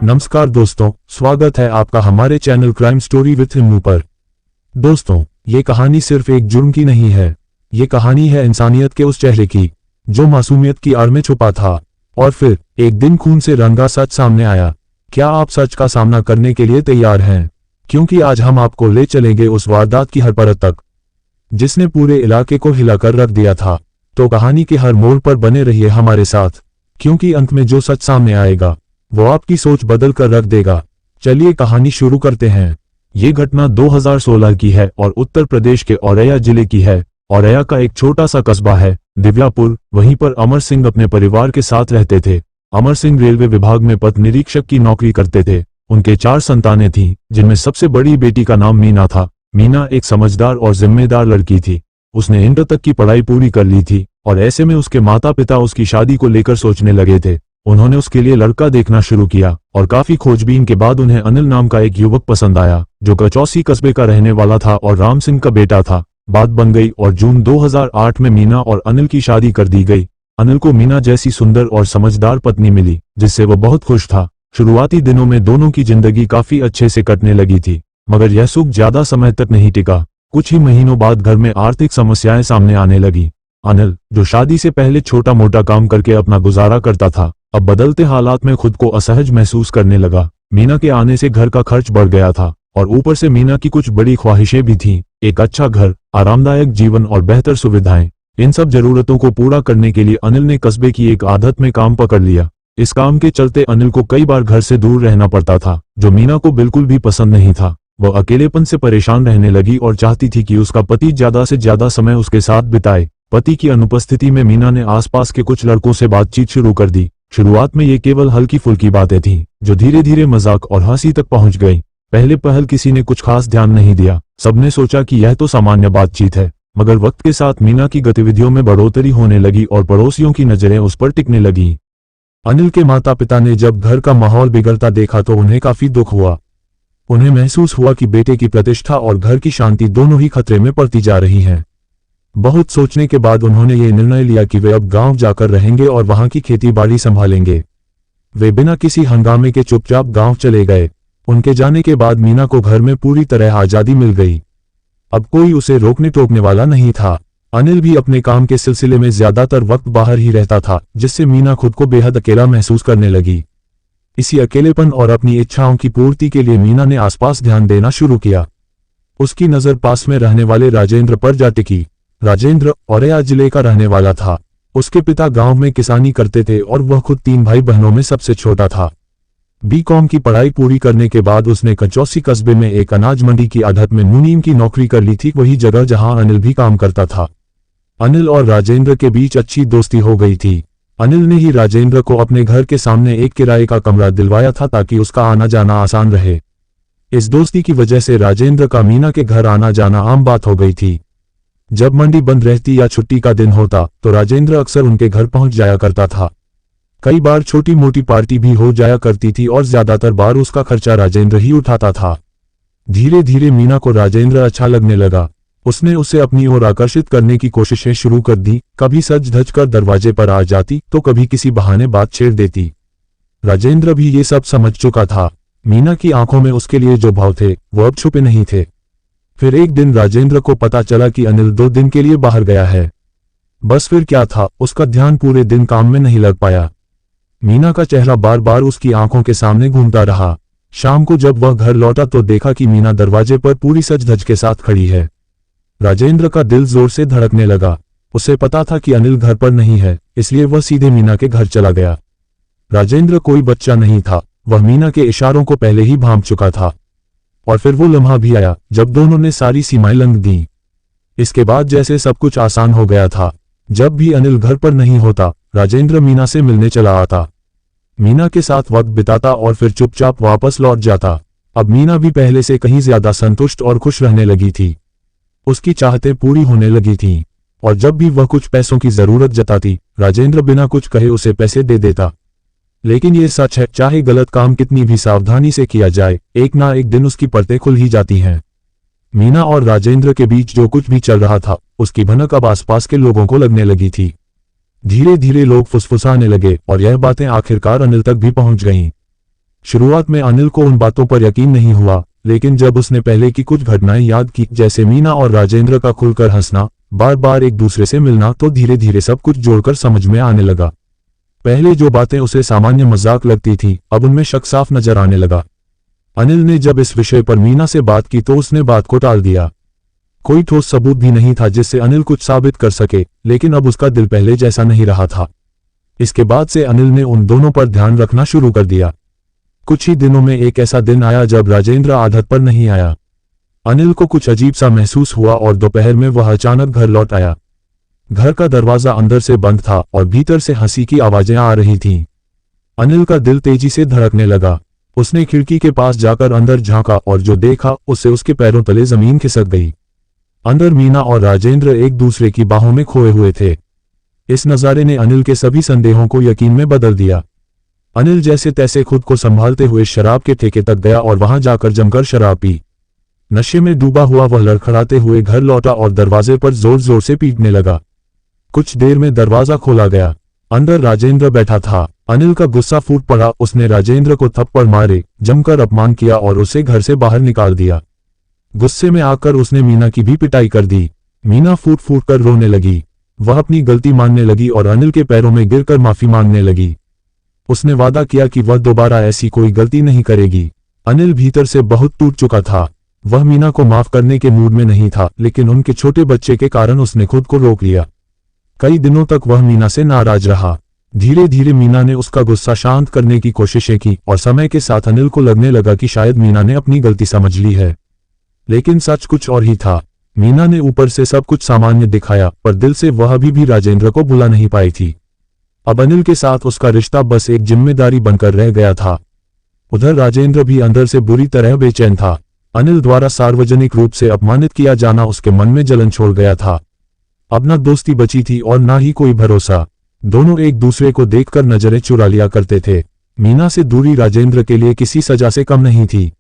नमस्कार दोस्तों, स्वागत है आपका हमारे चैनल क्राइम स्टोरी विथ हिम्मू पर। दोस्तों, ये कहानी सिर्फ एक जुर्म की नहीं है। ये कहानी है इंसानियत के उस चेहरे की जो मासूमियत की आड़ में छुपा था और फिर एक दिन खून से रंगा सच सामने आया। क्या आप सच का सामना करने के लिए तैयार हैं? क्योंकि आज हम आपको ले चलेंगे उस वारदात की हर परत तक जिसने पूरे इलाके को हिलाकर रख दिया था। तो कहानी के हर मोड़ पर बने रहिए हमारे साथ, क्योंकि अंत में जो सच सामने आएगा वो आपकी सोच बदल कर रख देगा। चलिए कहानी शुरू करते हैं। ये घटना 2016 की है और उत्तर प्रदेश के औरैया जिले की है। औरैया का एक छोटा सा कस्बा है दिव्यापुर। वहीं पर अमर सिंह अपने परिवार के साथ रहते थे। अमर सिंह रेलवे विभाग में पथ निरीक्षक की नौकरी करते थे। उनके 4 संतानें थीं, जिनमें सबसे बड़ी बेटी का नाम मीना था। मीना एक समझदार और जिम्मेदार लड़की थी। उसने इंटर तक की पढ़ाई पूरी कर ली थी और ऐसे में उसके माता पिता उसकी शादी को लेकर सोचने लगे थे। उन्होंने उसके लिए लड़का देखना शुरू किया और काफी खोजबीन के बाद उन्हें अनिल नाम का एक युवक पसंद आया जो कचौसी कस्बे का रहने वाला था और राम सिंह का बेटा था। बात बन गई और जून 2008 में मीना और अनिल की शादी कर दी गई। अनिल को मीना जैसी सुंदर और समझदार पत्नी मिली जिससे वह बहुत खुश था। शुरुआती दिनों में दोनों की जिंदगी काफी अच्छे से कटने लगी थी, मगर यह सुख ज्यादा समय तक नहीं टिका। कुछ ही महीनों बाद घर में आर्थिक समस्याएं सामने आने लगी। अनिल, जो शादी से पहले छोटा मोटा काम करके अपना गुजारा करता था, अब बदलते हालात में खुद को असहज महसूस करने लगा। मीना के आने से घर का खर्च बढ़ गया था और ऊपर से मीना की कुछ बड़ी ख्वाहिशें भी थीं। एक अच्छा घर, आरामदायक जीवन और बेहतर सुविधाएं। इन सब जरूरतों को पूरा करने के लिए अनिल ने कस्बे की एक आदत में काम पकड़ लिया। इस काम के चलते अनिल को कई बार घर से दूर रहना पड़ता था, जो मीना को बिल्कुल भी पसंद नहीं था। वह अकेलेपन से परेशान रहने लगी और चाहती थी कि उसका पति ज्यादा से ज्यादा समय उसके साथ बिताए। पति की अनुपस्थिति में मीना ने आसपास के कुछ लड़कों से बातचीत शुरू कर दी। शुरुआत में ये केवल हल्की फुल्की बातें थीं, जो धीरे धीरे मजाक और हंसी तक पहुंच गई। पहले पहल किसी ने कुछ खास ध्यान नहीं दिया। सबने सोचा कि यह तो सामान्य बातचीत है, मगर वक्त के साथ मीना की गतिविधियों में बढ़ोतरी होने लगी और पड़ोसियों की नजरें उस पर टिकने लगी। अनिल के माता पिता ने जब घर का माहौल बिगड़ता देखा तो उन्हें काफी दुख हुआ। उन्हें महसूस हुआ कि बेटे की प्रतिष्ठा और घर की शांति दोनों ही खतरे में पड़ती जा रही हैं। बहुत सोचने के बाद उन्होंने ये निर्णय लिया कि वे अब गांव जाकर रहेंगे और वहां की खेती बाड़ी संभालेंगे। वे बिना किसी हंगामे के चुपचाप गांव चले गए। उनके जाने के बाद मीना को घर में पूरी तरह आजादी मिल गई। अब कोई उसे रोकने टोकने वाला नहीं था। अनिल भी अपने काम के सिलसिले में ज्यादातर वक्त बाहर ही रहता था, जिससे मीना खुद को बेहद अकेला महसूस करने लगी। इसी अकेलेपन और अपनी इच्छाओं की पूर्ति के लिए मीना ने आसपास ध्यान देना शुरू किया। उसकी नजर पास में रहने वाले राजेंद्र पर जा टिकी। राजेंद्र औरैया जिले का रहने वाला था। उसके पिता गांव में किसानी करते थे और वह खुद 3 भाई बहनों में सबसे छोटा था। बीकॉम की पढ़ाई पूरी करने के बाद उसने कचौसी कस्बे में एक अनाज मंडी की आढ़त में मुनीम की नौकरी कर ली थी, वही जगह जहां अनिल भी काम करता था। अनिल और राजेंद्र के बीच अच्छी दोस्ती हो गई थी। अनिल ने ही राजेंद्र को अपने घर के सामने एक किराए का कमरा दिलवाया था ताकि उसका आना जाना आसान रहे। इस दोस्ती की वजह से राजेंद्र का मीना के घर आना जाना आम बात हो गई थी। जब मंडी बंद रहती या छुट्टी का दिन होता तो राजेंद्र अक्सर उनके घर पहुंच जाया करता था। कई बार छोटी मोटी पार्टी भी हो जाया करती थी और ज्यादातर बार उसका खर्चा राजेंद्र ही उठाता था। धीरे धीरे मीना को राजेंद्र अच्छा लगने लगा। उसने उसे अपनी ओर आकर्षित करने की कोशिशें शुरू कर दी। कभी सज धज कर दरवाजे पर आ जाती तो कभी किसी बहाने बात छेड़ देती। राजेंद्र भी ये सब समझ चुका था। मीना की आंखों में उसके लिए जो भाव थे वो अब छुपे नहीं थे। फिर एक दिन राजेंद्र को पता चला कि अनिल 2 दिन के लिए बाहर गया है। बस फिर क्या था, उसका ध्यान पूरे दिन काम में नहीं लग पाया। मीना का चेहरा बार बार उसकी आंखों के सामने घूमता रहा। शाम को जब वह घर लौटा तो देखा कि मीना दरवाजे पर पूरी सज धज के साथ खड़ी है। राजेंद्र का दिल जोर से धड़कने लगा। उसे पता था कि अनिल घर पर नहीं है, इसलिए वह सीधे मीना के घर चला गया। राजेंद्र कोई बच्चा नहीं था, वह मीना के इशारों को पहले ही भांप चुका था। और फिर वो लम्हा भी आया जब दोनों ने सारी सीमाएं लंघ दी। इसके बाद जैसे सब कुछ आसान हो गया था। जब भी अनिल घर पर नहीं होता, राजेंद्र मीना से मिलने चला आता, मीना के साथ वक्त बिताता और फिर चुपचाप वापस लौट जाता। अब मीना भी पहले से कहीं ज्यादा संतुष्ट और खुश रहने लगी थी। उसकी चाहतें पूरी होने लगी थीं और जब भी वह कुछ पैसों की जरूरत जताती, राजेंद्र बिना कुछ कहे उसे पैसे दे देता। लेकिन ये सच है, चाहे गलत काम कितनी भी सावधानी से किया जाए, एक ना एक दिन उसकी परतें खुल ही जाती हैं। मीना और राजेंद्र के बीच जो कुछ भी चल रहा था, उसकी भनक अब आसपास के लोगों को लगने लगी थी। धीरे धीरे लोग फुसफुसाने लगे और यह बातें आखिरकार अनिल तक भी पहुंच गईं। शुरुआत में अनिल को उन बातों पर यकीन नहीं हुआ, लेकिन जब उसने पहले की कुछ घटनाएं याद की, जैसे मीना और राजेंद्र का खुलकर हंसना, बार बार एक दूसरे से मिलना, तो धीरे धीरे सब कुछ जोड़कर समझ में आने लगा। पहले जो बातें उसे सामान्य मजाक लगती थी, अब उनमें शक साफ नजर आने लगा। अनिल ने जब इस विषय पर मीना से बात की तो उसने बात को टाल दिया। कोई ठोस सबूत भी नहीं था जिससे अनिल कुछ साबित कर सके, लेकिन अब उसका दिल पहले जैसा नहीं रहा था। इसके बाद से अनिल ने उन दोनों पर ध्यान रखना शुरू कर दिया। कुछ ही दिनों में एक ऐसा दिन आया जब राजेंद्र आदत पर नहीं आया। अनिल को कुछ अजीब सा महसूस हुआ और दोपहर में वह अचानक घर लौट आया। घर का दरवाजा अंदर से बंद था और भीतर से हंसी की आवाजें आ रही थीं। अनिल का दिल तेजी से धड़कने लगा। उसने खिड़की के पास जाकर अंदर झांका और जो देखा उससे उसके पैरों तले जमीन खिसक गई। अंदर मीना और राजेंद्र एक दूसरे की बाहों में खोए हुए थे। इस नज़ारे ने अनिल के सभी संदेहों को यकीन में बदल दिया। अनिल जैसे तैसे खुद को संभालते हुए शराब के ठेके तक गया और वहां जाकर जमकर शराब पी। नशे में डूबा हुआ वह लड़खड़ाते हुए घर लौटा और दरवाजे पर जोर जोर से पीटने लगा। कुछ देर में दरवाजा खोला गया। अंदर राजेंद्र बैठा था। अनिल का गुस्सा फूट पड़ा। उसने राजेंद्र को थप्पड़ मारे, जमकर अपमान किया और उसे घर से बाहर निकाल दिया। गुस्से में आकर उसने मीना की भी पिटाई कर दी। मीना फूट फूट कर रोने लगी। वह अपनी गलती मानने लगी और अनिल के पैरों में गिरकर माफी मांगने लगी। उसने वादा किया कि वह दोबारा ऐसी कोई गलती नहीं करेगी। अनिल भीतर से बहुत टूट चुका था। वह मीना को माफ करने के मूड में नहीं था, लेकिन उनके छोटे बच्चे के कारण उसने खुद को रोक लिया। कई दिनों तक वह मीना से नाराज रहा। धीरे धीरे मीना ने उसका गुस्सा शांत करने की कोशिशें की और समय के साथ अनिल को लगने लगा कि शायद मीना ने अपनी गलती समझ ली है। लेकिन सच कुछ और ही था। मीना ने ऊपर से सब कुछ सामान्य दिखाया, पर दिल से वह अभी भी राजेंद्र को भुला नहीं पाई थी। अब अनिल के साथ उसका रिश्ता बस एक जिम्मेदारी बनकर रह गया था। उधर राजेंद्र भी अंदर से बुरी तरह बेचैन था। अनिल द्वारा सार्वजनिक रूप से अपमानित किया जाना उसके मन में जलन छोड़ गया था। अब न दोस्ती बची थी और न ही कोई भरोसा। दोनों एक दूसरे को देखकर नजरें चुरा लिया करते थे। मीना से दूरी राजेंद्र के लिए किसी सजा से कम नहीं थी।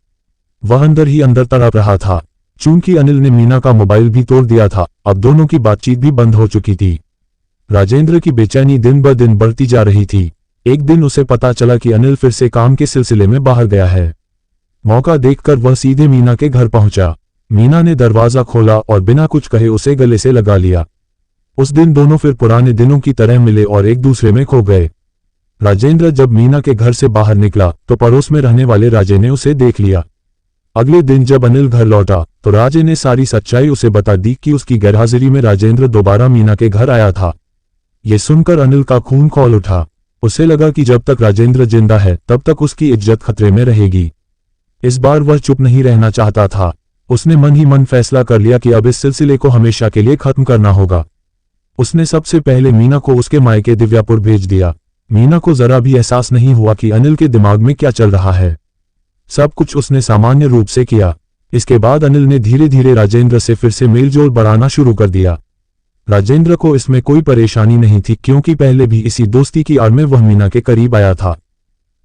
वह अंदर ही अंदर तड़प रहा था। चूंकि अनिल ने मीना का मोबाइल भी तोड़ दिया था, अब दोनों की बातचीत भी बंद हो चुकी थी। राजेंद्र की बेचैनी दिन ब दिन बढ़ती जा रही थी। एक दिन उसे पता चला कि अनिल फिर से काम के सिलसिले में बाहर गया है। मौका देखकर वह सीधे मीना के घर पहुंचा। मीना ने दरवाजा खोला और बिना कुछ कहे उसे गले से लगा लिया। उस दिन दोनों फिर पुराने दिनों की तरह मिले और एक दूसरे में खो गए। राजेंद्र जब मीना के घर से बाहर निकला तो पड़ोस में रहने वाले राजे ने उसे देख लिया। अगले दिन जब अनिल घर लौटा तो राजे ने सारी सच्चाई उसे बता दी कि उसकी गैरहाजिरी में राजेंद्र दोबारा मीना के घर आया था। ये सुनकर अनिल का खून खौल उठा। उसे लगा कि जब तक राजेंद्र जिंदा है तब तक उसकी इज्जत खतरे में रहेगी। इस बार वह चुप नहीं रहना चाहता था। उसने मन ही मन फैसला कर लिया कि अब इस सिलसिले को हमेशा के लिए खत्म करना होगा। उसने सबसे पहले मीना को उसके मायके दिव्यापुर भेज दिया। मीना को जरा भी एहसास नहीं हुआ कि अनिल के दिमाग में क्या चल रहा है। सब कुछ उसने सामान्य रूप से किया। इसके बाद अनिल ने धीरे धीरे राजेंद्र से फिर से मेलजोल बढ़ाना शुरू कर दिया। राजेंद्र को इसमें कोई परेशानी नहीं थी, क्योंकि पहले भी इसी दोस्ती की आड़ में वह मीना के करीब आया था।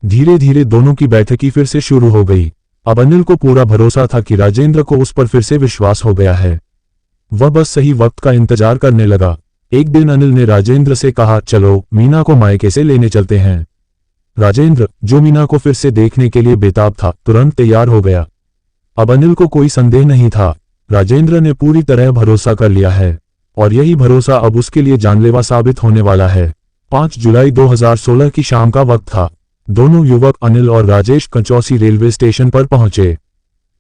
धीरे धीरे दोनों की बैठकी फिर से शुरू हो गई। अब अनिल को पूरा भरोसा था कि राजेंद्र को उस पर फिर से विश्वास हो गया है। वह बस सही वक्त का इंतजार करने लगा। एक दिन अनिल ने राजेंद्र से कहा, चलो मीना को मायके से लेने चलते हैं। राजेंद्र, जो मीना को फिर से देखने के लिए बेताब था, तुरंत तैयार हो गया। अब अनिल को कोई संदेह नहीं था। राजेंद्र ने पूरी तरह भरोसा कर लिया है और यही भरोसा अब उसके लिए जानलेवा साबित होने वाला है। 5 जुलाई 2016 की शाम का वक्त था। दोनों युवक अनिल और राजेश कंचौसी रेलवे स्टेशन पर पहुंचे।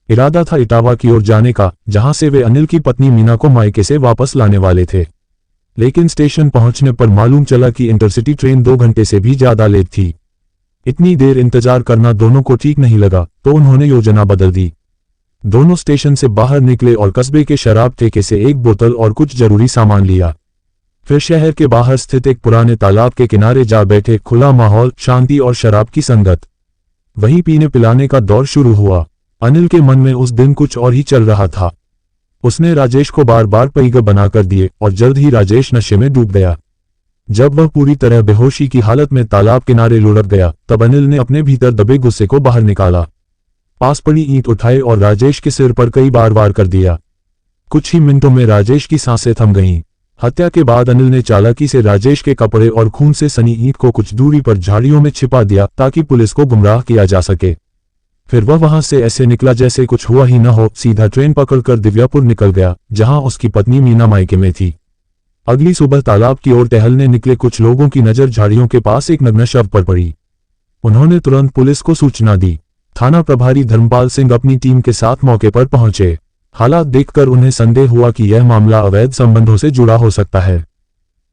इरादा था इटावा की ओर जाने का, जहां से वे अनिल की पत्नी मीना को मायके से वापस लाने वाले थे। लेकिन स्टेशन पहुंचने पर मालूम चला कि इंटरसिटी ट्रेन 2 घंटे से भी ज्यादा लेट थी। इतनी देर इंतजार करना दोनों को ठीक नहीं लगा, तो उन्होंने योजना बदल दी। दोनों स्टेशन से बाहर निकले और कस्बे के शराब ठेके से एक बोतल और कुछ जरूरी सामान लिया। फिर शहर के बाहर स्थित एक पुराने तालाब के किनारे जा बैठे। खुला माहौल, शांति और शराब की संगत। वही पीने पिलाने का दौर शुरू हुआ। अनिल के मन में उस दिन कुछ और ही चल रहा था। उसने राजेश को बार बार पैगा बनाकर दिए और जल्द ही राजेश नशे में डूब गया। जब वह पूरी तरह बेहोशी की हालत में तालाब किनारे लुढ़क गया, तब अनिल ने अपने भीतर दबे गुस्से को बाहर निकाला। पास पड़ी ईंट उठाई और राजेश के सिर पर कई बार वार कर दिया। कुछ ही मिनटों में राजेश की सांसें थम गईं। हत्या के बाद अनिल ने चालाकी से राजेश के कपड़े और खून से सनी ईंट को कुछ दूरी पर झाड़ियों में छिपा दिया ताकि पुलिस को गुमराह किया जा सके। फिर वह वहां से ऐसे निकला जैसे कुछ हुआ ही न हो, सीधा ट्रेन पकड़कर दिव्यापुर निकल गया जहां उसकी पत्नी मीना मायके में थी। अगली सुबह तालाब की ओर टहलने निकले कुछ लोगों की नजर झाड़ियों के पास एक नग्न शव पर पड़ी। उन्होंने तुरंत पुलिस को सूचना दी। थाना प्रभारी धर्मपाल सिंह अपनी टीम के साथ मौके पर पहुंचे। हालात देखकर उन्हें संदेह हुआ कि यह मामला अवैध संबंधों से जुड़ा हो सकता है।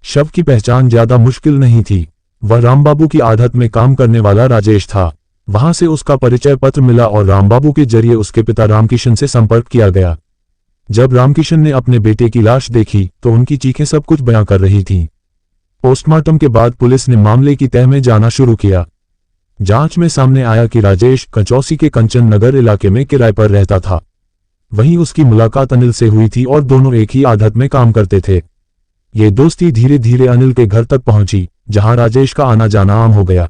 शव की पहचान ज्यादा मुश्किल नहीं थी। वह रामबाबू की आदत में काम करने वाला राजेश था। वहां से उसका परिचय पत्र मिला और रामबाबू के जरिए उसके पिता रामकिशन से संपर्क किया गया। जब रामकिशन ने अपने बेटे की लाश देखी तो उनकी चीखें सब कुछ बयां कर रही थीं। पोस्टमार्टम के बाद पुलिस ने मामले की तह में जाना शुरू किया। जांच में सामने आया कि राजेश कंचौसी के कंचन नगर इलाके में किराए पर रहता था। वहीं उसकी मुलाकात अनिल से हुई थी और दोनों एक ही आदत में काम करते थे। ये दोस्ती धीरे धीरे अनिल के घर तक पहुंची, जहां राजेश का आना जाना आम हो गया।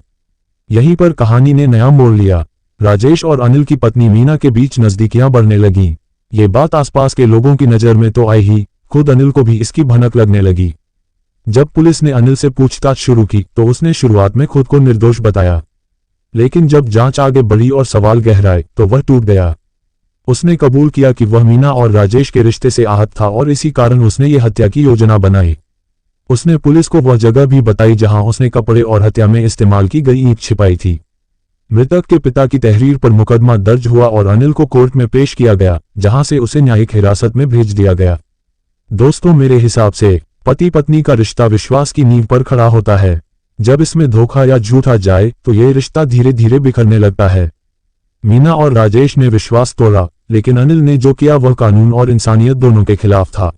यहीं पर कहानी ने नया मोड़ लिया। राजेश और अनिल की पत्नी मीना के बीच नजदीकियां बढ़ने लगीं। ये बात आसपास के लोगों की नजर में तो आई ही, खुद अनिल को भी इसकी भनक लगने लगी। जब पुलिस ने अनिल से पूछताछ शुरू की तो उसने शुरुआत में खुद को निर्दोष बताया, लेकिन जब जांच आगे बढ़ी और सवाल गहराए तो वह टूट गया। उसने कबूल किया कि वह मीना और राजेश के रिश्ते से आहत था और इसी कारण उसने ये हत्या की योजना बनाई। उसने पुलिस को वह जगह भी बताई जहां उसने कपड़े और हत्या में इस्तेमाल की गई ईंट छिपाई थी। मृतक के पिता की तहरीर पर मुकदमा दर्ज हुआ और अनिल को कोर्ट में पेश किया गया, जहां से उसे न्यायिक हिरासत में भेज दिया गया। दोस्तों, मेरे हिसाब से पति पत्नी का रिश्ता विश्वास की नींव पर खड़ा होता है। जब इसमें धोखा या झूठ आ जाए तो यह रिश्ता धीरे धीरे बिखरने लगता है। मीना और राजेश ने विश्वास तोड़ा, लेकिन अनिल ने जो किया वह कानून और इंसानियत दोनों के खिलाफ था।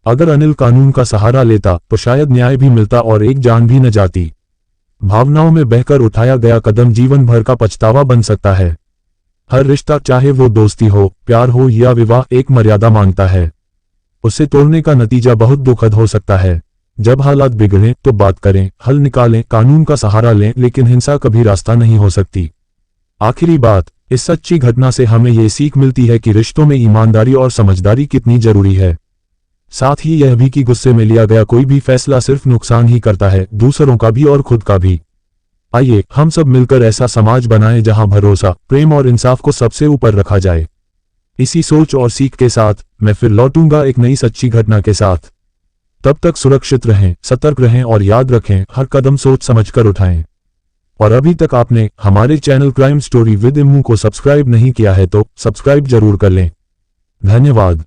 अगर अनिल कानून का सहारा लेता तो शायद न्याय भी मिलता और एक जान भी न जाती। भावनाओं में बहकर उठाया गया कदम जीवन भर का पछतावा बन सकता है। हर रिश्ता, चाहे वो दोस्ती हो, प्यार हो या विवाह, एक मर्यादा मांगता है। उसे तोड़ने का नतीजा बहुत दुखद हो सकता है। जब हालात बिगड़ें तो बात करें, हल निकालें, कानून का सहारा लें, लेकिन हिंसा कभी रास्ता नहीं हो सकती। आखिरी बात, इस सच्ची घटना से हमें ये सीख मिलती है कि रिश्तों में ईमानदारी और समझदारी कितनी जरूरी है। साथ ही यह भी कि गुस्से में लिया गया कोई भी फैसला सिर्फ नुकसान ही करता है, दूसरों का भी और खुद का भी। आइए हम सब मिलकर ऐसा समाज बनाएं जहां भरोसा, प्रेम और इंसाफ को सबसे ऊपर रखा जाए। इसी सोच और सीख के साथ मैं फिर लौटूंगा एक नई सच्ची घटना के साथ। तब तक सुरक्षित रहें, सतर्क रहें और याद रखें, हर कदम सोच समझकर उठाएं। और अभी तक आपने हमारे चैनल क्राइम स्टोरी विद इम्मू को सब्सक्राइब नहीं किया है तो सब्सक्राइब जरूर कर लें। धन्यवाद।